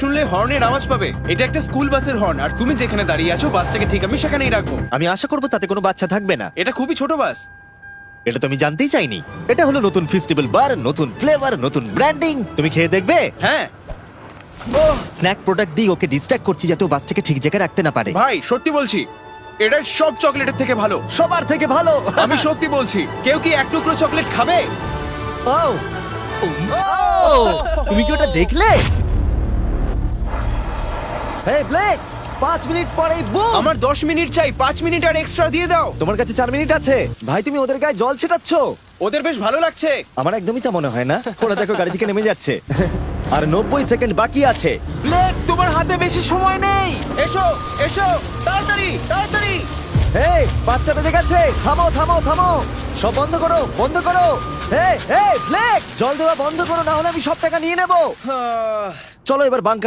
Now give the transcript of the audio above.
শুনলে হর্নের আওয়াজ পাবে। এটা একটা স্কুল বাসের হর্ন, আর তুমি যেখানে দাঁড়িয়ে আছো বাসটাকে ঠিক আমি সেখানেই রাখবো। আমি আশা করবো তাতে কোনো বাচ্চা থাকবে না। এটা খুবই ছোট বাস। এটা তো আমি জানতেই চাইনি। এটা হলো নতুন ফেস্টিভ্যাল বার, নতুন ফ্লেভার, নতুন ব্র্যান্ডিং। তুমি খেয়ে দেখবে? হ্যাঁ স্ন্যাক প্রোডাক্ট দিয়ে ওকে ডিস্ট্র্যাক্ট করছি যাতে ও বাসটাকে ঠিক জায়গায় রাখতে না পারে। ভাই, সত্যি বলছি এটা সব চকলেটের থেকে ভালো। সবার থেকে ভালো। আমি সত্যি বলছি। কেউ কি এক টুকরো চকলেট খাবে? ও তুমি কি ওটা দেখলে? হেই ব্লেক, 5 মিনিট পরেই বুম। আমার 10 মিনিট চাই, 5 মিনিট আর এক্সট্রা দিয়ে দাও। তোমার কাছে 4 মিনিট আছে। ভাই তুমি ওদের গায়ে জল ছেটাচ্ছ। ওদের বেশ ভালো লাগছে। আমার একদমই তা মনে হয় না। ওরা দেখো গাড়ি থেকে নেমে যাচ্ছে। আর 90 সেকেন্ড বাকি আছে। ব্লেক, তোমার হাতে বেশি সময় নেই। এসো এসো, তাড়াতাড়ি তাড়াতাড়ি। এই 5টা বেজে গেছে। থামো থামো থামো, সব বন্ধ করো বন্ধ করো। এই ব্লেক, জল দেওয়া বন্ধ করো, না হলে আমি সব টাকা নিয়ে নেব। চলো এবার বাংকার